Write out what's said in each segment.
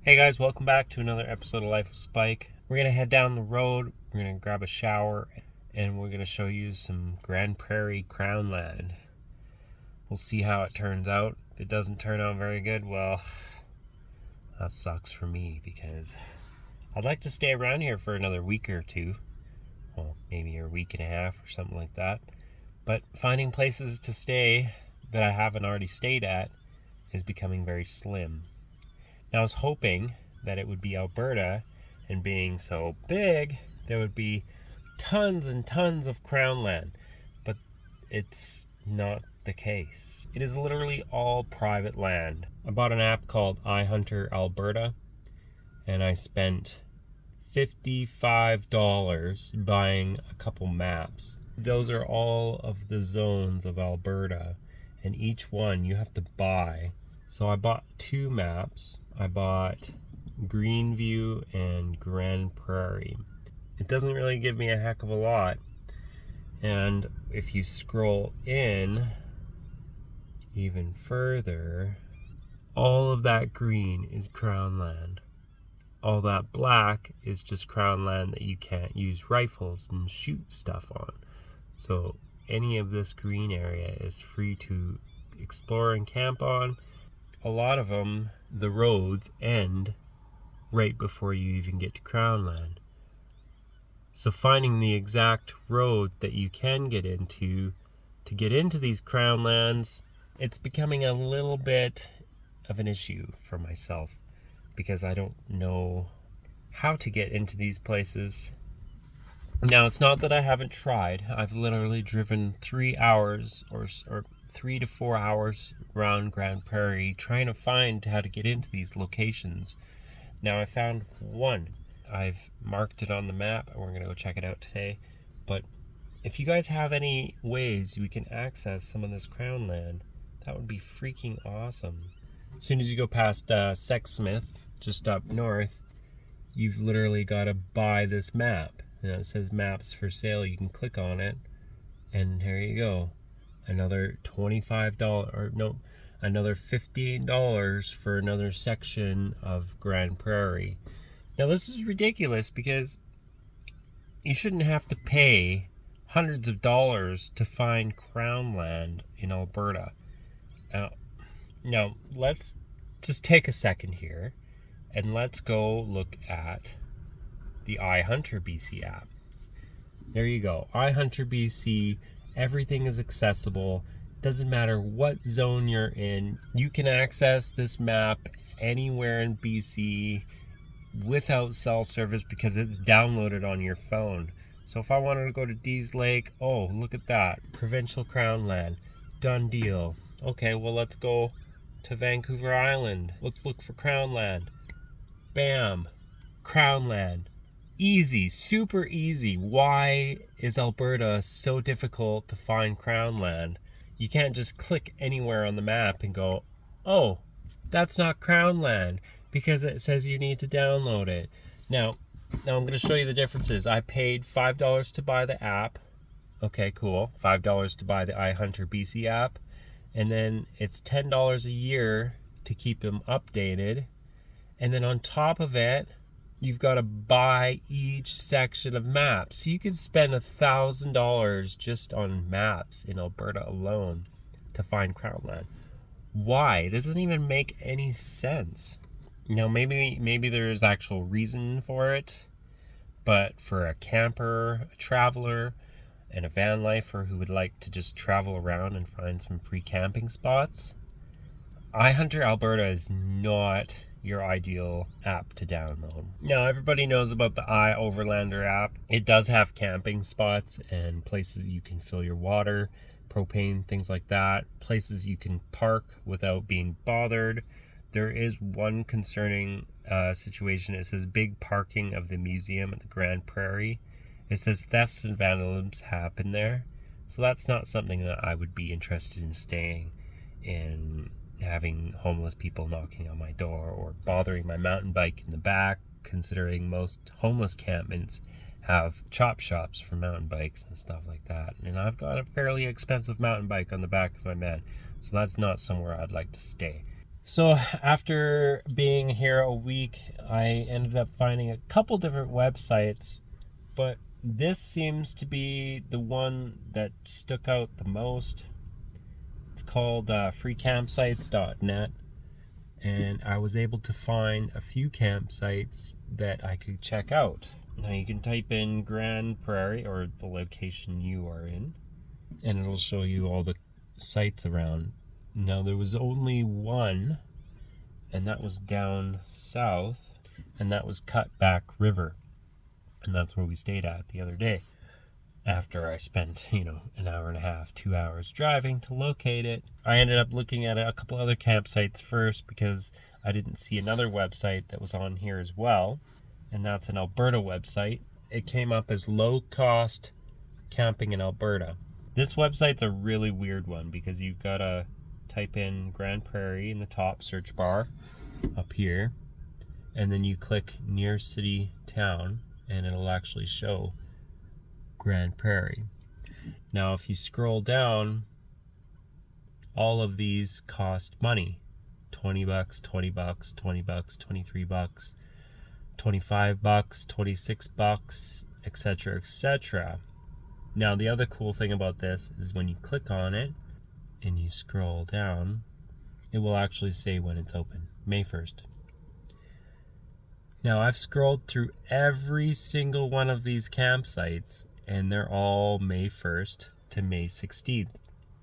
Hey guys, welcome back to another episode of Life with Spike. We're going to head down the road, we're going to grab a shower, and we're going to show you some Grand Prairie crownland. We'll see how it turns out. If it doesn't turn out very good, well, that sucks for me because I'd like to stay around here for another week or two. Well, maybe a week and a half or something like that. But finding places to stay that I haven't already stayed at is becoming very slim. Now, I was hoping that it would be Alberta, and being so big, there would be tons and tons of crownland, but it's not the case. It is literally all private land. I bought an app called iHunter Alberta, and I spent $55 buying a couple maps. Those are all of the zones of Alberta, and each one you have to buy. So I bought two maps. I bought Greenview and Grand Prairie. It doesn't really give me a heck of a lot. And if you scroll in even further, all of that green is crownland. All that black is just crownland that you can't use rifles and shoot stuff on. So any of this green area is free to explore and camp on. A lot of them, the roads end right before you even get to crownland. So finding the exact road that you can get into to get into these crownlands, it's becoming a little bit of an issue for myself because I don't know how to get into these places. Now, it's not that I haven't tried. I've literally driven 3 hours or 3 to 4 hours around Grand Prairie trying to find how to get into these locations. Now, I found one. I've marked it on the map and we're going to go check it out today. But if you guys have any ways we can access some of this crownland, that would be freaking awesome. As soon as you go past Sexsmith, just up north, you've literally got to buy this map. And it says maps for sale. You can click on it and here you go. Another another $15 for another section of Grand Prairie. Now this is ridiculous because you shouldn't have to pay hundreds of dollars to find crownland in Alberta. Now let's just take a second here and let's go look at the iHunter BC app. There you go, iHunter BC. Everything is accessible. Doesn't matter what zone you're in. You can access this map anywhere in BC without cell service because it's downloaded on your phone. So if I wanted to go to Dease Lake, oh, look at that. Provincial crownland. Done deal. Okay, well, let's go to Vancouver Island. Let's look for crownland. Bam. Crownland. Easy, super easy. Why is Alberta so difficult to find crownland? You can't just click anywhere on the map and go, oh, that's not crownland, because it says you need to download it. Now I'm going to show you the differences. I paid $5 to buy the app. Okay, cool. $5 to buy the iHunter BC app. And then it's $10 a year to keep them updated. And then on top of it, you've got to buy each section of maps. So you could spend $1,000 just on maps in Alberta alone to find crownland. Why? It doesn't even make any sense. Now, maybe there's actual reason for it, but for a camper, a traveler, and a vanlifer who would like to just travel around and find some free camping spots, iHunter Alberta is not your ideal app to download. Now, everybody knows about the iOverlander app. It does have camping spots and places you can fill your water, propane, things like that. Places you can park without being bothered. There is one concerning situation. It says big parking of the museum at the Grand Prairie. It says thefts and vandalisms happen there. So that's not something that I would be interested in staying in, having homeless people knocking on my door or bothering my mountain bike in the back, considering most homeless campments have chop shops for mountain bikes and stuff like that. And I've got a fairly expensive mountain bike on the back of my van, so that's not somewhere I'd like to stay. So after being here a week, I ended up finding a couple different websites, but this seems to be the one that stuck out the most. It's called freecampsites.net, and I was able to find a few campsites that I could check out. Now you can type in Grand Prairie or the location you are in, and it'll show you all the sites around. Now there was only one, and that was down south, and that was Cutback River, and that's where we stayed at the other day after I spent, an hour and a half, 2 hours driving to locate it. I ended up looking at a couple other campsites first because I didn't see another website that was on here as well, and that's an Alberta website. It came up as low cost camping in Alberta. This website's a really weird one because you've got to type in Grand Prairie in the top search bar up here, and then you click near city town, and it'll actually show Grand Prairie. Now if you scroll down, all of these cost money. $20, $20, $20, $23, $25, $26, etc., etc. Now the other cool thing about this is when you click on it and you scroll down, it will actually say when it's open, May 1st. Now I've scrolled through every single one of these campsites, and they're all May 1st to May 16th.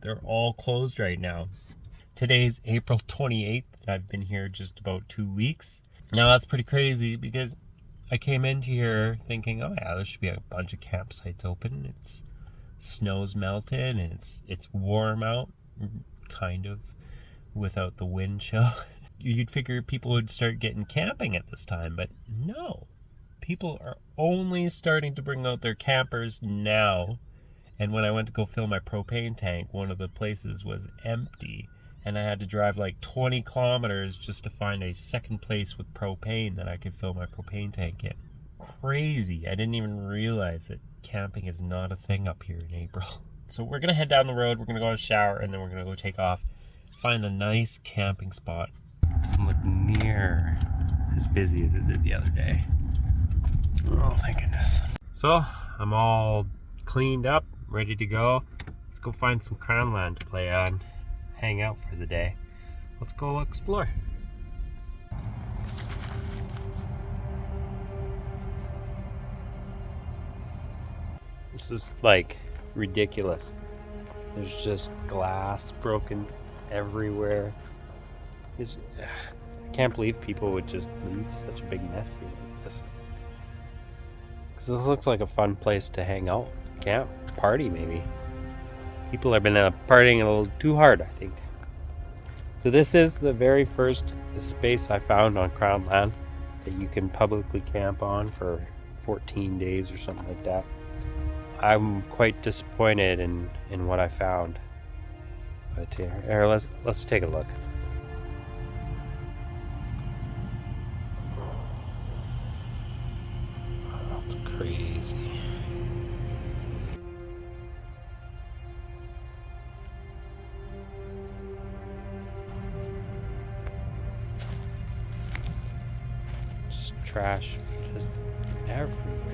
They're all closed right now. Today's April 28th, and I've been here just about 2 weeks. Now that's pretty crazy because I came into here thinking, oh yeah, there should be a bunch of campsites open. Snow's melted and it's warm out, kind of, without the wind chill. You'd figure people would start getting camping at this time, but no. People are only starting to bring out their campers now. And when I went to go fill my propane tank, one of the places was empty, and I had to drive like 20 kilometers just to find a second place with propane that I could fill my propane tank in. Crazy. I didn't even realize that camping is not a thing up here in April. So we're going to head down the road, we're going to go have a shower, and then we're going to go take off, find a nice camping spot. It doesn't look near as busy as it did the other day. Oh, thank goodness. So, I'm all cleaned up, ready to go. Let's go find some crownland to play on, hang out for the day. Let's go explore. This is like ridiculous. There's just glass broken everywhere. I can't believe people would just leave such a big mess here like this. Because this looks like a fun place to hang out, camp, party maybe. People have been partying a little too hard, I think. So this is the very first space I found on crownland that you can publicly camp on for 14 days or something like that. I'm quite disappointed in what I found. But here, let's take a look. That's crazy. Just trash just everywhere.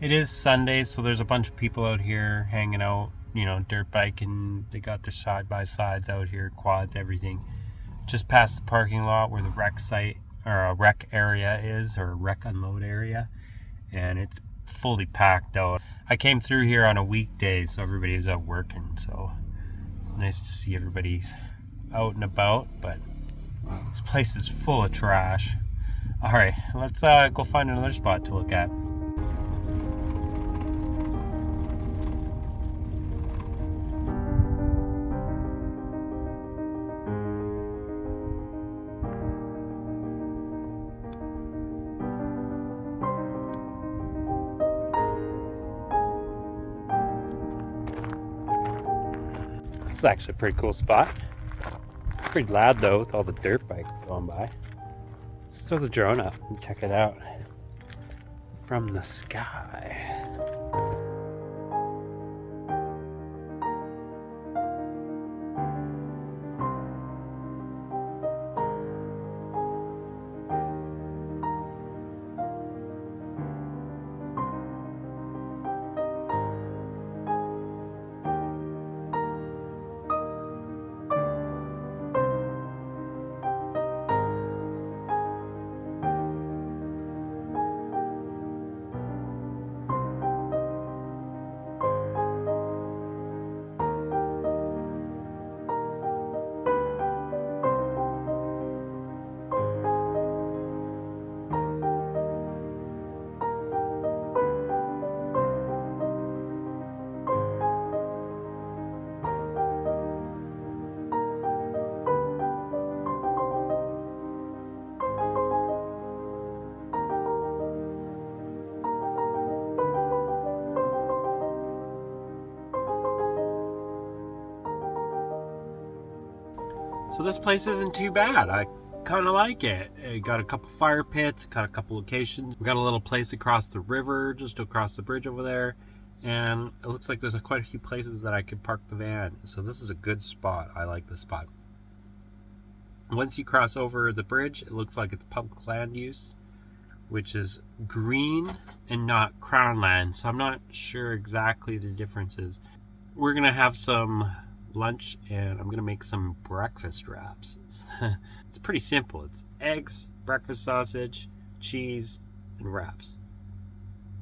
It is Sunday, so there's a bunch of people out here hanging out, dirt biking. They got their side-by-sides out here, quads, everything. Just past the parking lot where the wreck site, or a wreck area is, or a wreck unload area. And it's fully packed out. I came through here on a weekday, so everybody was out working, so it's nice to see everybody's out and about, but this place is full of trash. Alright, let's go find another spot to look at. is actually a pretty cool spot. Pretty loud though with all the dirt bike going by. Let's throw the drone up and check it out from the sky. So this place isn't too bad. I kind of like it. It got a couple fire pits, got a couple locations. We got a little place across the river, just across the bridge over there. And it looks like there's quite a few places that I could park the van. So this is a good spot. I like this spot. Once you cross over the bridge, it looks like it's public land use, which is green and not crown land. So I'm not sure exactly the differences. We're gonna have some lunch and I'm gonna make some breakfast wraps. It's pretty simple. It's eggs, breakfast sausage, cheese, and wraps.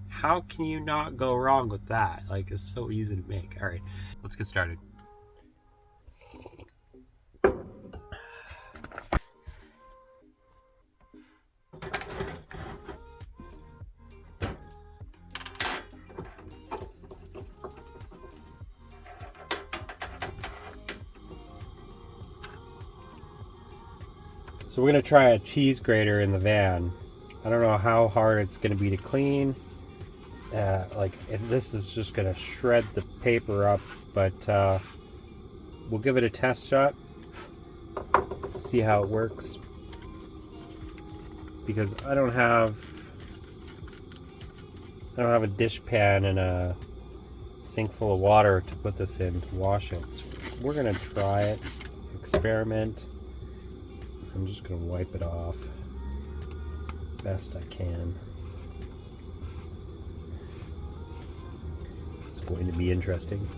How can you not go wrong with that? Like, it's so easy to make. All right, let's get started. So we're gonna try a cheese grater in the van. I don't know how hard it's gonna be to clean. This is just gonna shred the paper up, but we'll give it a test shot, see how it works. Because I don't have a dish pan and a sink full of water to put this in to wash it. So we're gonna try it, experiment. I'm just gonna wipe it off best I can. It's going to be interesting.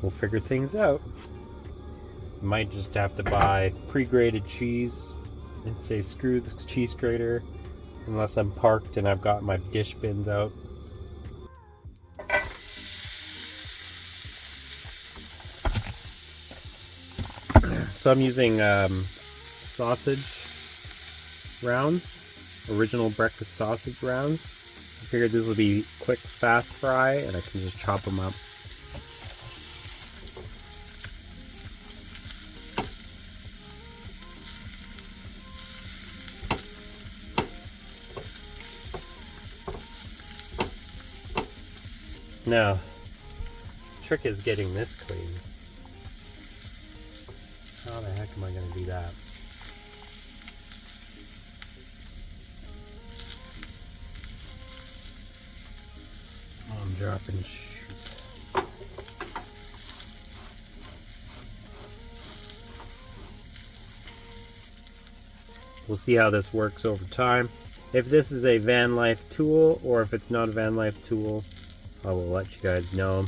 We'll figure things out. Might just have to buy pre-grated cheese and say screw the cheese grater unless I'm parked and I've got my dish bins out. So I'm using sausage rounds, original breakfast sausage rounds. I figured this will be quick, fast fry, and I can just chop them up. Now, the trick is getting this clean. How the heck am I going to do that? I'm dropping shoot. We'll see how this works over time. If this is a Vanlife tool or if it's not a Vanlife tool, I will let you guys know.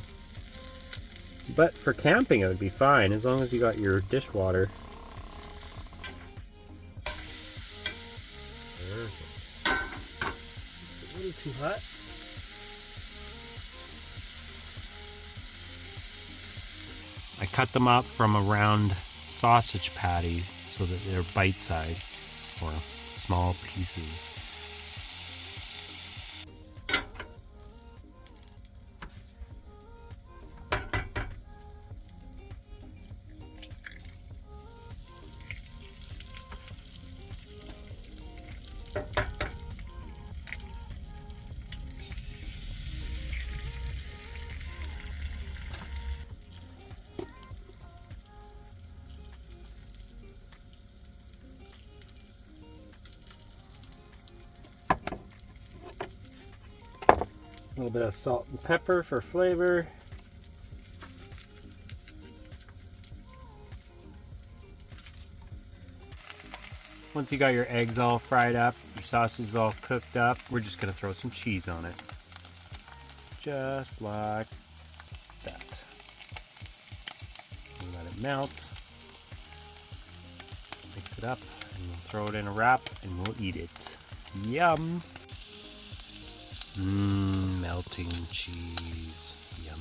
But for camping it would be fine as long as you got your dishwater. Perfect. A little too hot. I cut them up from a round sausage patty so that they're bite-sized or small pieces. little bit of salt and pepper for flavor. Once you got your eggs all fried up, your sausage is all cooked up, we're just gonna throw some cheese on it. Just like that. And let it melt. Mix it up, and we'll throw it in a wrap, and we'll eat it. Yum! Melting cheese. Yum.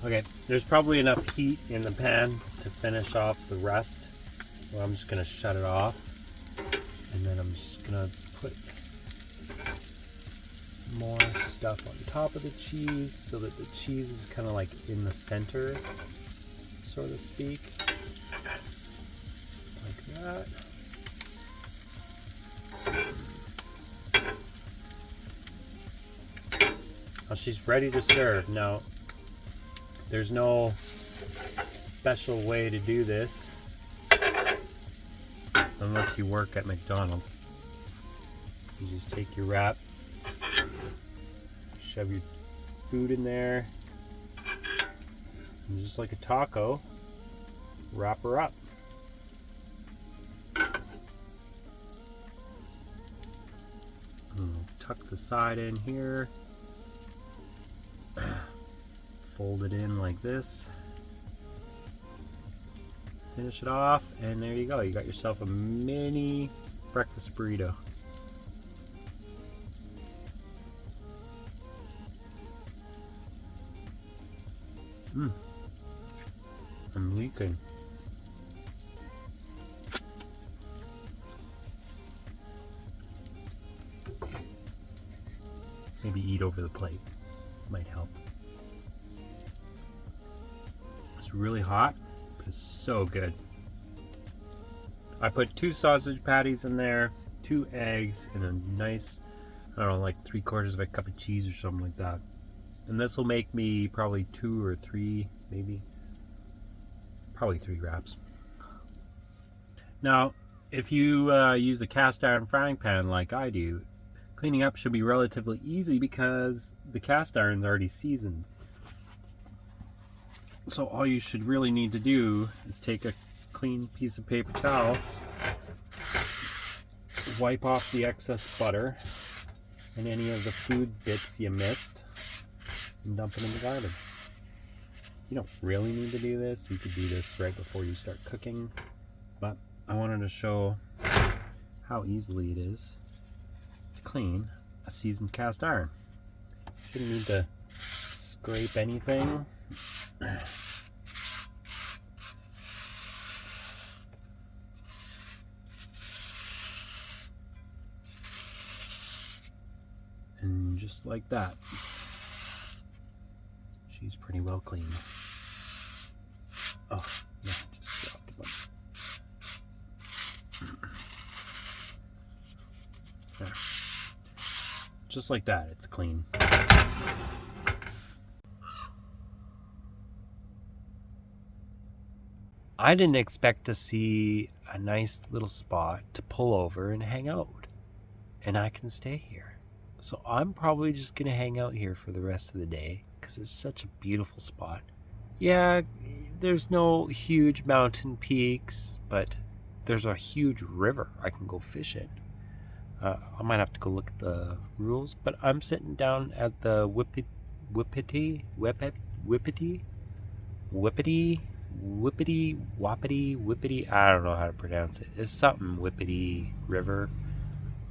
Okay, there's probably enough heat in the pan to finish off the rest. So I'm just gonna shut it off, and then I'm just gonna put more stuff on top of the cheese so that the cheese is kind of like in the center, so to speak, like that. Now she's ready to serve. Now, there's no special way to do this unless you work at McDonald's. You just take your wrap, shove your food in there, and just like a taco, wrap her up. Tuck the side in here, fold it in like this, finish it off, and there you go. You got yourself a mini breakfast burrito. I'm leaking. Maybe eat over the plate. Might help. It's really hot, but it's so good. I put 2 sausage patties in there, 2 eggs, and a nice, I don't know, like 3/4 of a cup of cheese or something like that. And this will make me probably 2 or 3, maybe. Probably 3 wraps. Now, if you use a cast iron frying pan like I do, cleaning up should be relatively easy because the cast iron's already seasoned. So all you should really need to do is take a clean piece of paper towel, wipe off the excess butter and any of the food bits you missed, and dump it in the garbage. You don't really need to do this. You could do this right before you start cooking, but I wanted to show how easily it is to clean a seasoned cast iron. Shouldn't need to scrape anything. And just like that, she's pretty well clean. Oh, yeah, just dropped a bunch. There. Just like that, it's clean. I didn't expect to see a nice little spot to pull over and hang out. And I can stay here. So I'm probably just going to hang out here for the rest of the day because it's such a beautiful spot. Yeah, there's no huge mountain peaks, but there's a huge river I can go fish in. I might have to go look at the rules, but I'm sitting down at the Wapiti, I don't know how to pronounce it. It's something Whippity River.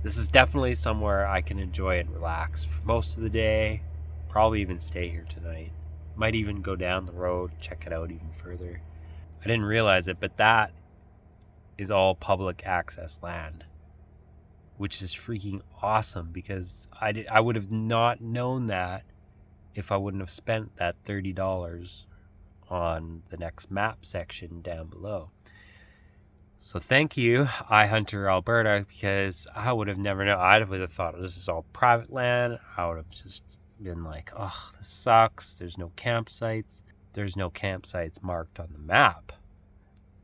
This is definitely somewhere I can enjoy and relax for most of the day. Probably even stay here tonight. Might even go down the road, check it out even further. I didn't realize it, but that is all public access land, which is freaking awesome because I would have not known that if I wouldn't have spent that $30 on the next map section down below. So thank you, iHunter Alberta, because I would have never known. I would have thought this is all private land. I would have just been like, oh, this sucks. There's no campsites. There's no campsites marked on the map.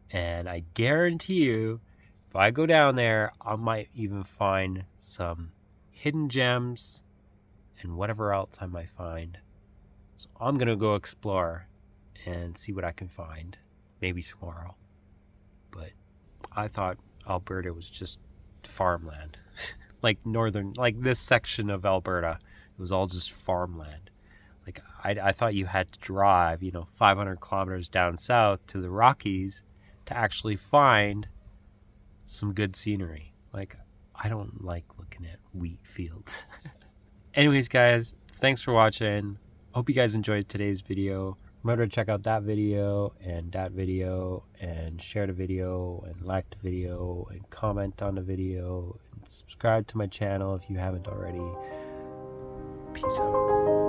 And I guarantee you, if I go down there, I might even find some hidden gems, and whatever else I might find. So I'm going to go explore and see what I can find, maybe tomorrow. But I thought Alberta was just farmland. Like this section of Alberta, it was all just farmland. Like I thought you had to drive, 500 kilometers down south to the Rockies to actually find some good scenery. Like, I don't like looking at wheat fields. Anyways, guys, thanks for watching. Hope you guys enjoyed today's video. Remember to check out that video, and share the video, and like the video, and comment on the video, and subscribe to my channel if you haven't already. Peace out.